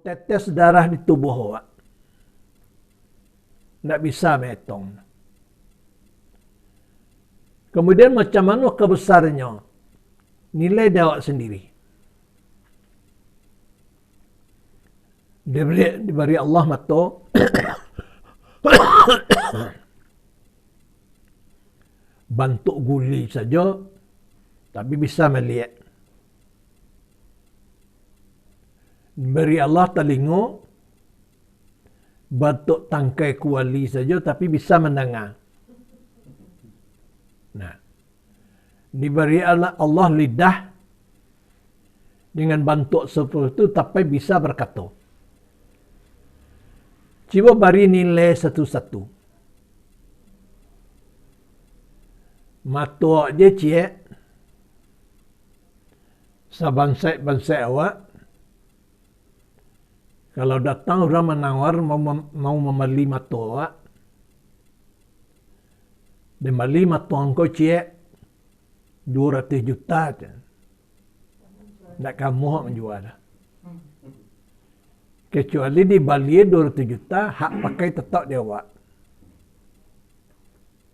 tetes darah di tubuh awak. Tak bisa metong. Kemudian macam mana kebesarnya? Nilai dia awak sendiri. Diberi Allah mata bantuk guli saja, tapi bisa melihat. Diberi Allah telinga bantuk tangkai kuali saja, tapi bisa mendengar. Nah, diberi Allah lidah dengan bantuk seperti itu, tapi bisa berkata. Cuba beri nilai satu-satu. Mata je cik, sabansai awak. Kalau datang orang menawar mau membeli mata awak, dia beli mata engkau cik 200 juta. Tak kamu menjual. Kecuali di Bali 200 juta, hak pakai tetap dia awak.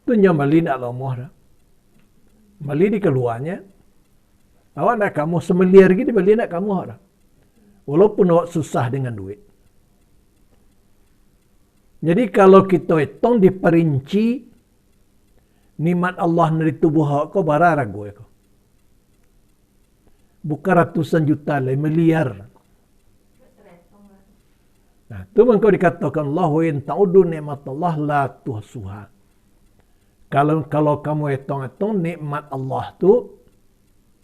Itu yang Bali tak lama dah. Bali di keluarnya. Awak nak kamu semeliar lagi di Bali nak kamu dah. Walaupun awak susah dengan duit. Jadi kalau kita hitung diperinci nikmat Allah dari tubuh awak kau bara ragu kau. Bukan ratusan juta lah, miliar. Nah, itu mengkau dikatakan Allah wa in ta'udu nikmatullah la tuhsuha. Kalau kamu hitung-hitung nikmat Allah tu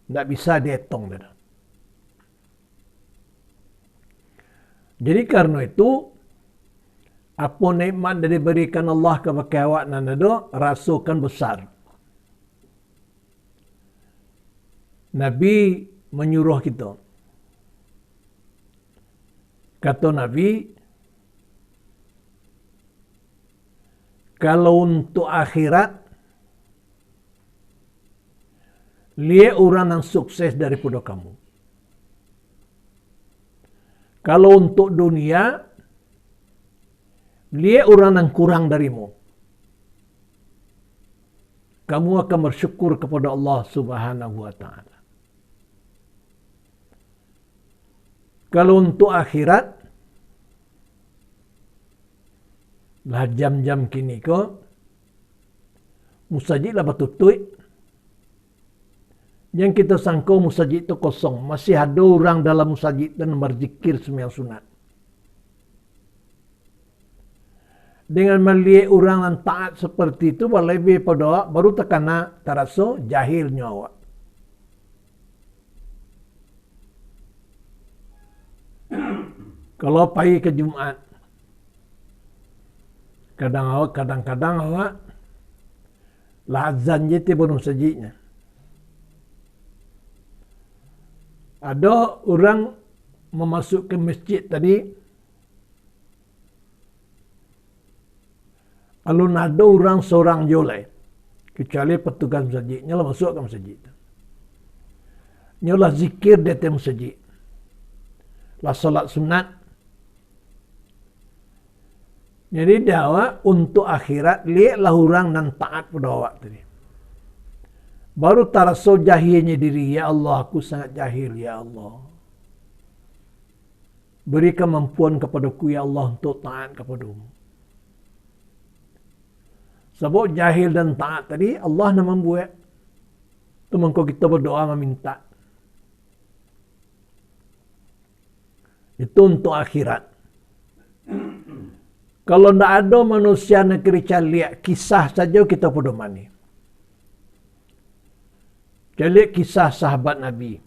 tak bisa dihitung dah. Jadi karena itu apa nikmat yang diberikan Allah kepada awak nan ada rasakan besar. Nabi menyuruh kita. Kata Nabi, kalau untuk akhirat, lihat orang yang sukses daripada kamu. Kalau untuk dunia, lihat orang yang kurang darimu. Kamu akan bersyukur kepada Allah Subhanahu wa Ta'ala. Kalau untuk akhirat, lah jam-jam kini ko, musajid lah batutui. Yang kita sangka musajid itu kosong. Masih ada orang dalam musajid dan berzikir sembahyang sunat. Dengan melihat orang yang taat seperti itu, lebih pada baru terkena terasa jahilnya awak. Kalau pergi ke Jumat, kadang-kadang awak lah azan je ti baru masjidnya. Ada orang memasuki masjid tadi, alun ada orang seorang jolai, kecuali petugas masjidnya lah masuk ke masjid. Nyalah zikir di atas masjid, lah solat sunat. Jadi dakwah untuk akhirat, lihatlah orang yang taat pada awak tadi. Baru terasa jahilnya diri, ya Allah aku sangat jahil, ya Allah. Beri kemampuan kepadaku, ya Allah, untuk taat kepadamu. Sebab jahil dan taat tadi, Allah nak membuat. Itu mengko kita berdoa meminta. Itu untuk akhirat. Kalau tidak ada manusia negeri lihat kisah saja kita pedomani. Lihat kisah sahabat Nabi.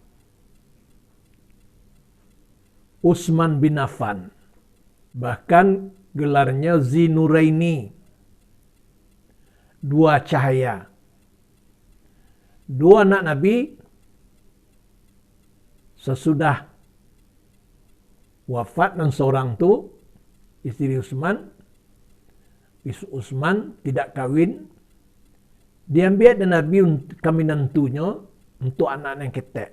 Utsman bin Affan. Bahkan gelarnya Zinuraini. Dua cahaya. Dua anak Nabi sesudah wafat dan seorang tu istri Utsman tidak kahwin, diambil dan Nabi kami nantunya untuk anak yang ketek.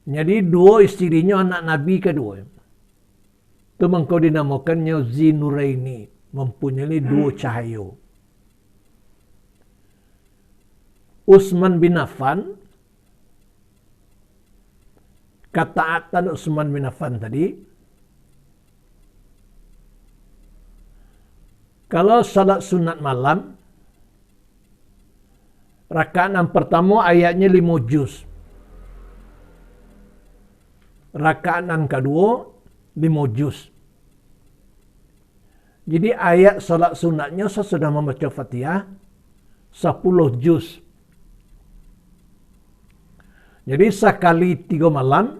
Jadi dua istrinya anak Nabi kedua. Itu mengkau dinamakannya Zinuraini, mempunyai dua cahaya. Utsman bin Affan, ketaatan Utsman bin Affan tadi, kalau salat sunat malam, rakaat yang pertama ayatnya 5 juz. Rakaat yang kedua 5 juz. Jadi ayat salat sunatnya sesudah membaca Fatihah 10 juz. Jadi sekali 3 malam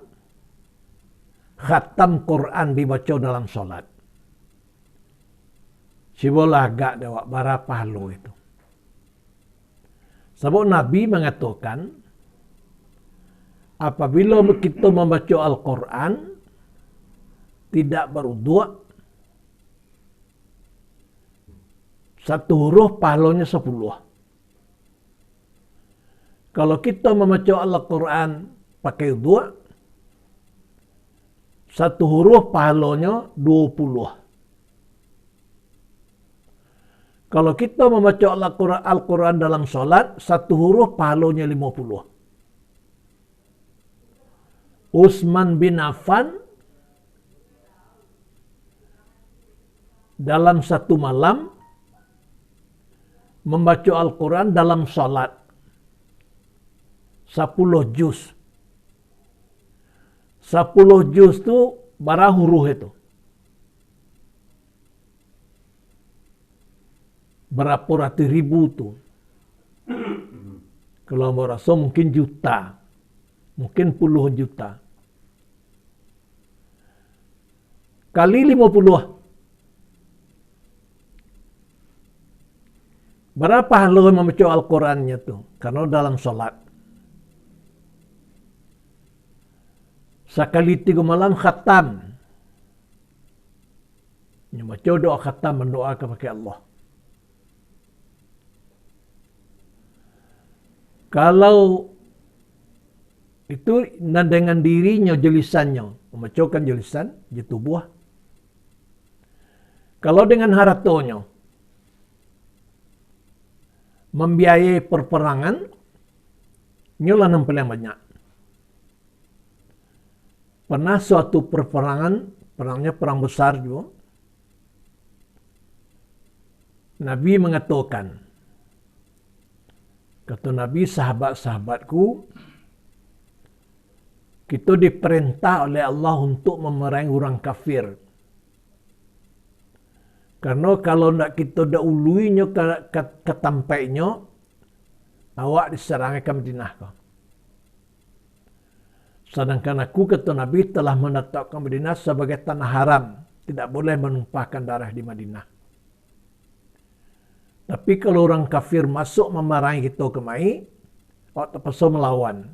khatam Quran dibaca dalam solat. Sibolah agak dewak berapa pahala itu. Sebab Nabi mengatakan apabila kita membaca Al-Quran tidak berwuduk, satu huruf pahalanya 10. Kalau kita membaca Al-Quran pakai wuduk, satu huruf pahalanya 20. Kalau kita membaca Al-Quran dalam solat, satu huruf pahalanya 50. Utsman bin Affan dalam satu malam membaca Al-Quran dalam solat 10 juz. 10 juz itu berapa huruf itu? Berapa ratus ribu tu? Kalau merasa mungkin juta, mungkin puluhan juta. Kali 50. Berapa pahala membaca Al-Qurannya tu? Karena dalam solat. Sekali 3 malam khatam. Membaca doa khatam, mendoa kepada Allah. Kalau itu dengan dirinya jelisannya, membacakan jelisan di tubuh. Kalau dengan hartanya, membiayai perperangan, nyolah yang paling banyak. Pernah suatu perperangan, perangnya perang besar juga, Nabi mengatakan, kata Nabi, sahabat-sahabatku, kita diperintah oleh Allah untuk memerangi orang kafir. Karena kalau nak kita dahuluinya ke tampaknya, awak diserang ke Madinah. Sedangkan aku, kata Nabi, telah menetapkan Madinah sebagai tanah haram. Tidak boleh menumpahkan darah di Madinah. Tapi kalau orang kafir masuk memerangi kita kemari, awak terpaksa melawan.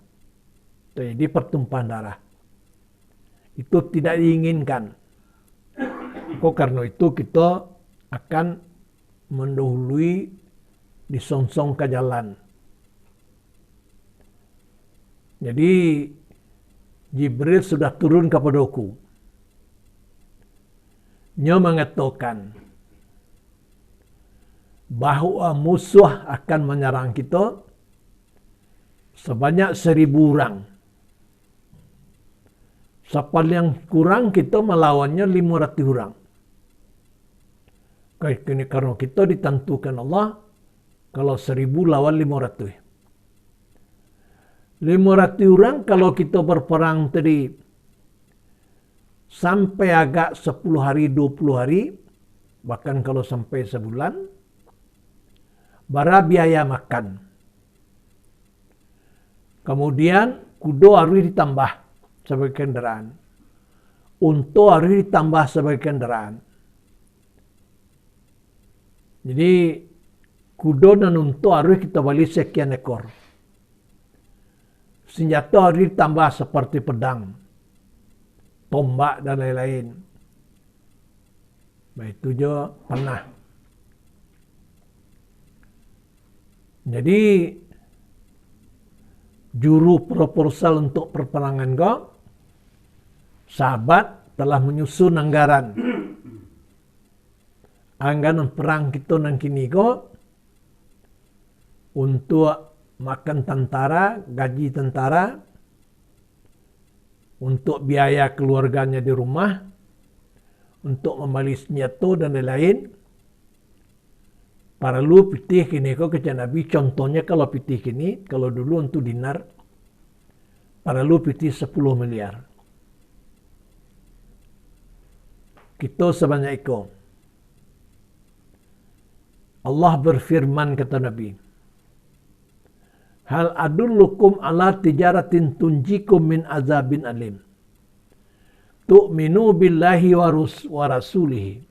Jadi pertumpahan darah. Itu tidak diinginkan. Karena itu kita akan mendahului disongsong ke jalan. Jadi Jibril sudah turun kepadaku. Dia mengatakan bahawa musuh akan menyerang kita sebanyak 1000 orang. Sepaling kurang kita melawannya 500 orang. Karena kita ditentukan Allah kalau 1000 lawan 500. 500 orang kalau kita berperang tadi sampai agak 10 hari, 20 hari, bahkan kalau sampai sebulan, bara biaya makan. Kemudian kuda harus ditambah sebagai kendaraan. Unta harus ditambah sebagai kendaraan. Jadi kuda dan unta harus kita beli sekian ekor. Senjata harus ditambah seperti pedang, tombak dan lain-lain. Itu juga panah. Jadi juru proposal untuk perperangan kau, sahabat telah menyusun anggaran perang kita nang kini ko untuk makan tentara, gaji tentara, untuk biaya keluarganya di rumah, untuk membeli senjata dan lain-lain. Para lu pitih kini ko kecak Nabi, contohnya kalau pitih kini, kalau dulu untuk dinar, para lu pitih 10 miliar. Kita sebanyak itu. Allah berfirman kata Nabi, hal adullukum ala tijaratin tunjikum min azabin alim. Tu'minu billahi wa rasulihi.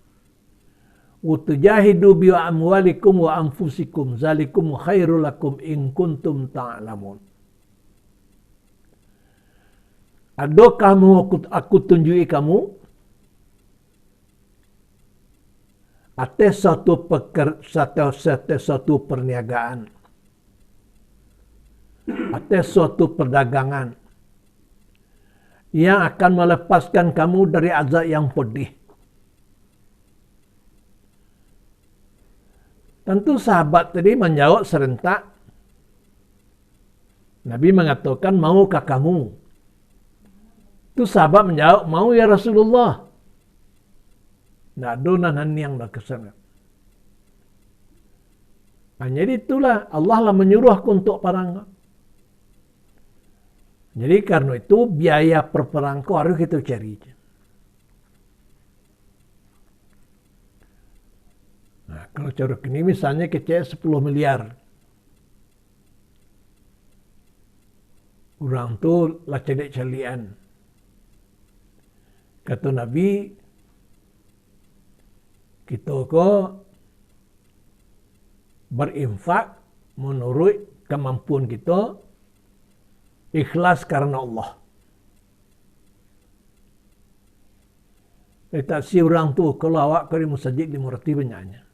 Utujahidu bi amwalikum wa anfusikum. Zalikum khairul lakum in kuntum ta'lamun. Adakah aku tunjui kamu atas satu perniagaan, atas suatu perdagangan yang akan melepaskan kamu dari azab yang pedih. Tentu sahabat tadi menjawab serentak. Nabi mengatakan, maukah kamu? Itu sahabat menjawab, mau ya Rasulullah. Nah, donan yang dah kesana. Jadi itulah Allah lah menyuruh aku untuk perang. Jadi karena itu biaya perperang harus kita cari. Nah, kalau cara ini misalnya kecil 10 miliar. Orang tu lah cedek calian. Kata Nabi, kita ko berinfak menurut kemampuan kita, ikhlas karena Allah. Tak si orang tu kalau awak kari masjid di murti banyaknya.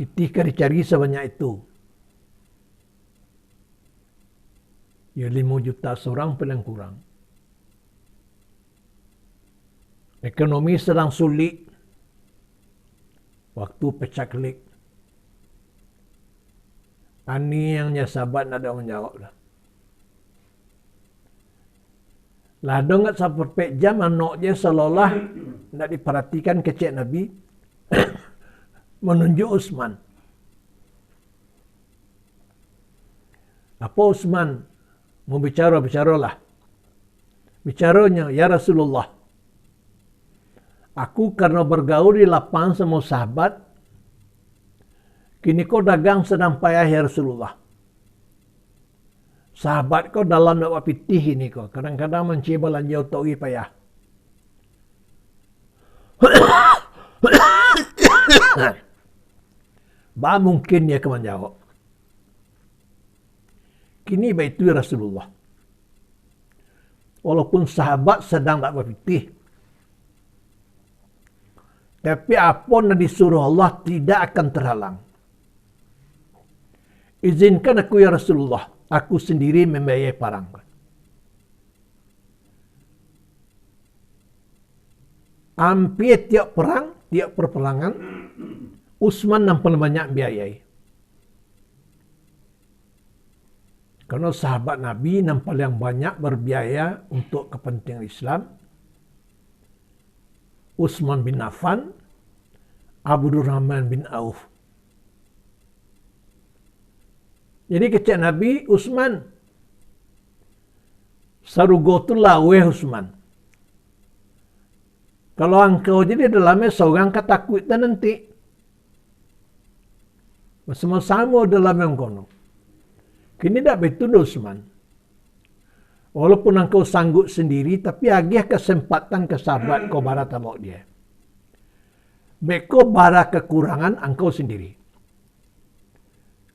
Pitih kari cari sebanyak itu. Ya 5 juta seorang paling kurang. Ekonomi sedang sulit. Waktu pecah klik. Ani yang sahabat nak ada menjawab lah. Lah dong nggak sampai jam anak dia seolah nak diperhatikan kecil Nabi menunjuk Utsman. Apa Utsman mau bicaralah. Bicaranya, ya Rasulullah, aku karena bergaul di lapangan sama sahabat, kini kau dagang sedang payah ya Rasulullah. Sahabat kau dalam nak pitih ini kau. Kadang-kadang menciba lanjau taui payah. Bah mungkin dia akan menjawab. Kini baik itu Rasulullah. Walaupun sahabat sedang tak berpitih. Tapi apa yang disuruh Allah tidak akan terhalang. Izinkan aku ya Rasulullah. Aku sendiri membiayai perang. Hampir tiap perang, tiap perperangan, Utsman yang paling banyak biayai. Karena sahabat Nabi yang paling banyak berbiaya untuk kepentingan Islam, Utsman bin Affan, Abdurrahman bin Auf. Jadi kecil Nabi, Utsman. Sarugotullah weh Utsman. Kalau engkau jadi dalamnya seorang ketakut dan nanti. Bersama-sama dalam yang kono. Kini tak betul Utsman. Walaupun engkau sanggup sendiri, tapi agih kesempatan ke sahabat kau barat sama dia. Beko bara kekurangan engkau sendiri.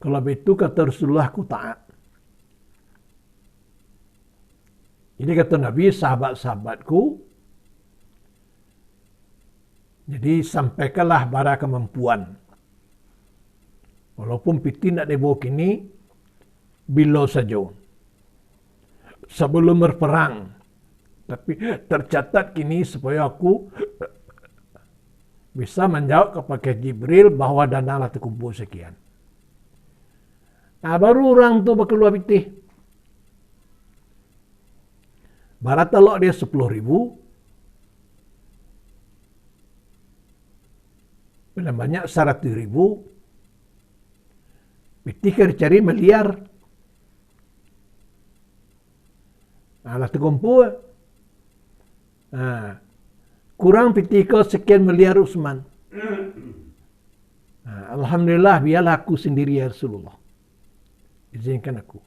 Kalau begitu kata Rasulullah, aku taat. Jadi kata Nabi, sahabat-sahabatku, jadi sampaikanlah bara kemampuan. Walaupun piti nak dibawa kini, bila saja. Sebelum berperang, Tapi tercatat kini supaya aku bisa menjawab kepada Jibril bahwa dana lah terkumpul sekian. Nah, baru orang tu berkeluar pitih. Barat telok dia 10.000. Bila banyak 100.000. Pitih kan cari miliar. Nah, lah terkumpul. Nah, kurang pitih ke sekian miliar Utsman. Nah, Alhamdulillah biarlah aku sendiri ya Rasulullah. Izinkan aku.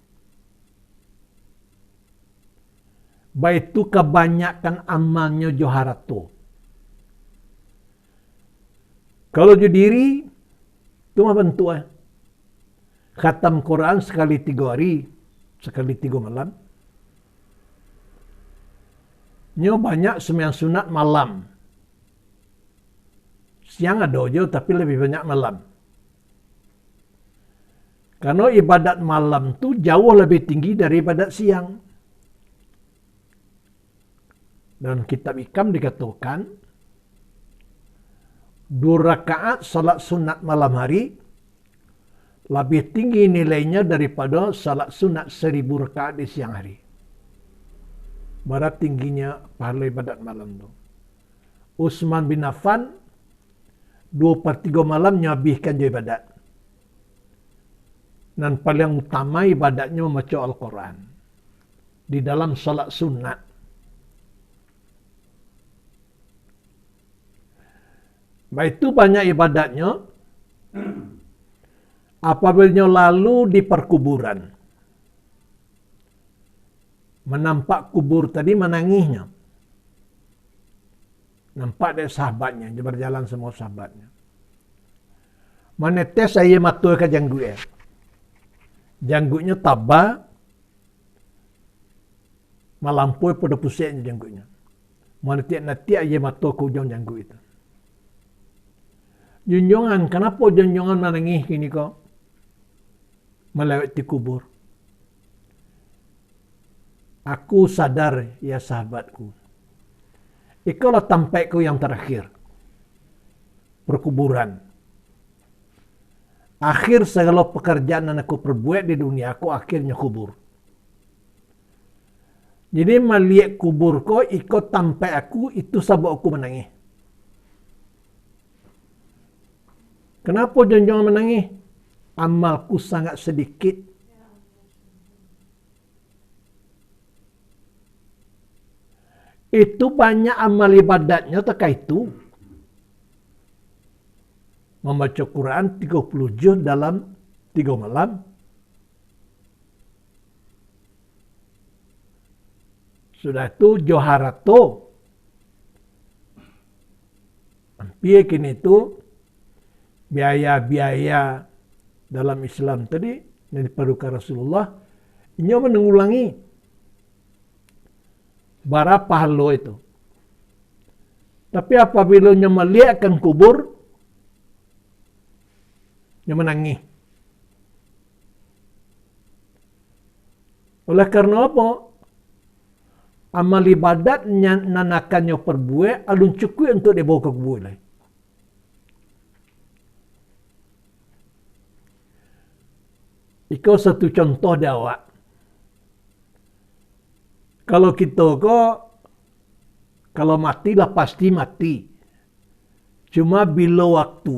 Baik itu kebanyakan amalnya Joharato. Kalau diri, itu mah bentuk. Khatam Quran sekali 3 hari, sekali 3 malam. Nyo banyak sembahyang sunat malam. Siang ada aja tapi lebih banyak malam. Karena ibadat malam tu jauh lebih tinggi dari ibadat siang. Dalam kitab Hikam dikatakan 2 rakaat salat sunat malam hari lebih tinggi nilainya daripada salat sunat 1000 rakaat di siang hari. Barat tingginya pahala ibadat malam tu. Utsman bin Affan 2/3 malam nyabihkan je ibadat. Dan paling utama ibadatnya membaca Al-Quran. Di dalam salat sunat. Baik itu banyak ibadatnya. Apabila lalu di perkuburan. Menampak kubur tadi menangisnya. Nampak dari sahabatnya. Dia berjalan semua sahabatnya. Menetes saya mata ke janggut. Janggutnya tabah. Melampaui pada pusatnya janggutnya. Menetik-netik aja mata ke ujung janggut itu. Junjungan, kenapa junjungan menangis kini kau? Melewati kubur. Aku sadar ya sahabatku. Ikalah tampakku yang terakhir. Perkuburan. Akhir segala pekerjaan yang aku perbuat di dunia, aku akhirnya kubur. Jadi melihat kubur kau, ikut tampak aku, itu sebab aku menangis. Kenapa jangan menangis? Amalku sangat sedikit. Itu banyak amal ibadatnya terkait itu. Membaca Quran 30 juz dalam 3 malam. Sudah itu Joharato. Hampir kini itu biaya-biaya dalam Islam tadi yang diperlukan Rasulullah. Ini mengulangi bara pahala itu. Tapi apabila dia melihatkan kubur, dia menangis. Oleh karena apa? Amal ibadat yang nanakannya perbuat alun cukup untuk dibawa ke kubur lain. Ikut satu contoh dia awak. Kalau kita kalau mati lah pasti mati. Cuma bila waktu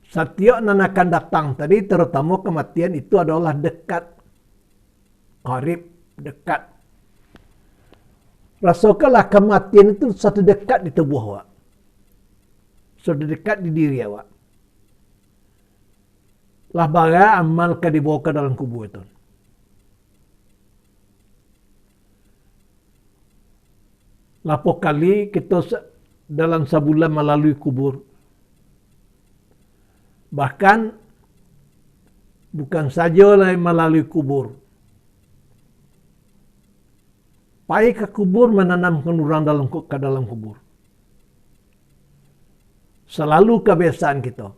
Setiap yang akan datang tadi, terutama kematian itu adalah dekat. Qarib, dekat. Rasakanlah kematian itu satu dekat di tubuh awak. Sudah dekat di diri awak. Lah bara amal ke dibawa ke dalam kubur itu. Lapo kali kita dalam sebulan melalui kubur. Bahkan bukan saja melalui kubur. Pai ke kubur menanamkan orang ke dalam kubur. Selalu kebiasaan kita.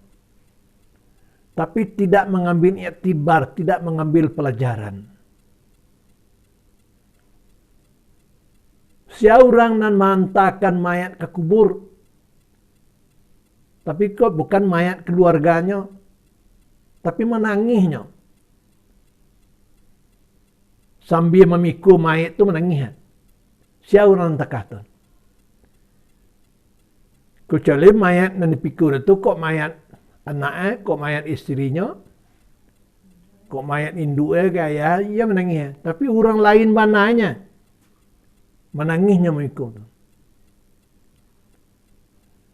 tapi tidak mengambil iktibar, tidak mengambil pelajaran. Seorang nan menghantarkan mayat ke kubur, tapi kok bukan mayat keluarganya, tapi menangisnya. Sambil memikul mayat itu menangis. Seorang tak kata. Kecuali mayat yang dipikul itu kok mayat anaknya, kok mayat istrinya, kok mayat induknya kaya, ia menangis. Tapi orang lain mananya menangisnya memikul.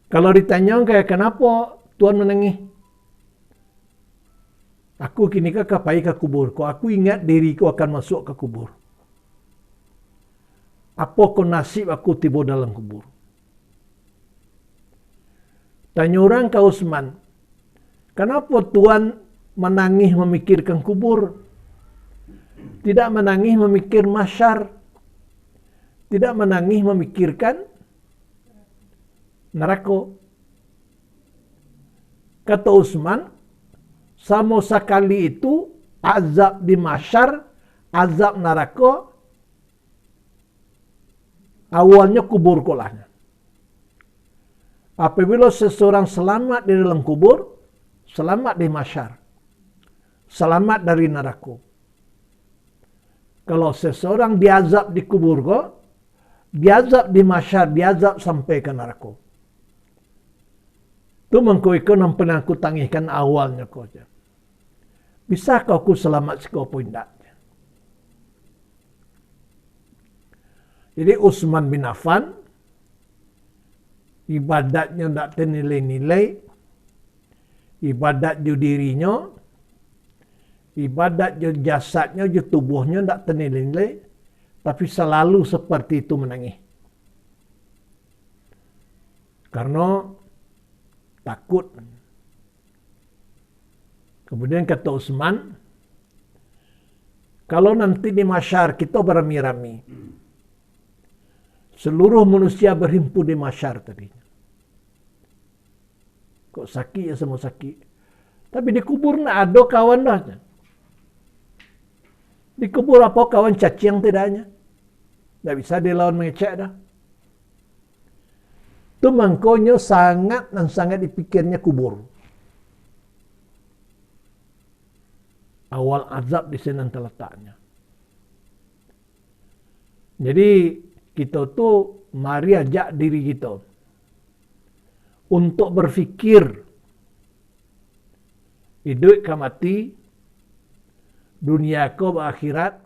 Kalau ditanya kayak kenapa Tuhan menangis? Aku kini ke kapai ke kubur. Kok aku ingat diriku akan masuk ke kubur. Apa kau nasib aku tiba dalam kubur? Tanya orang ke Utsman, kenapa Tuhan menangis memikirkan kubur? Tidak menangis memikir mahsyar. Tidak menangis memikirkan neraka. Kata Utsman, sama sekali itu azab di mahsyar, azab neraka, awalnya kubur kolahnya. Apabila seseorang selamat di dalam kubur, selamat di mahsyar, selamat dari neraka. Kalau seseorang diazab di kubur kok, diazab di mahsyar, diazab sampai ke neraka. Itu mengkoikon yang pernah aku tangihkan awalnya kau. Bisakah aku selamat sekau pun tidak? Jadi Utsman bin Affan, ibadatnya tidak ternilai-nilai, ibadat di dirinya, ibadat di jasadnya, di tubuhnya tidak ternilai-nilai, tapi selalu seperti itu menangis. Karena takut. Kemudian kata Utsman, kalau nanti di mahsyar kita beramai-ramai, seluruh manusia berhimpun di mahsyar tadi. Kok sakit ya semua sakit. Tapi di kubur nak ada kawan dah. Di kubur apa kawan cacing tidaknya. Tak bisa dilawan mengecek dah. Itu mangkonya sangat dan sangat dipikirnya kubur. Awal azab di sana terletaknya. Jadi kita tu mari ajak diri kita untuk berfikir hidup ke mati, dunia ke akhirat,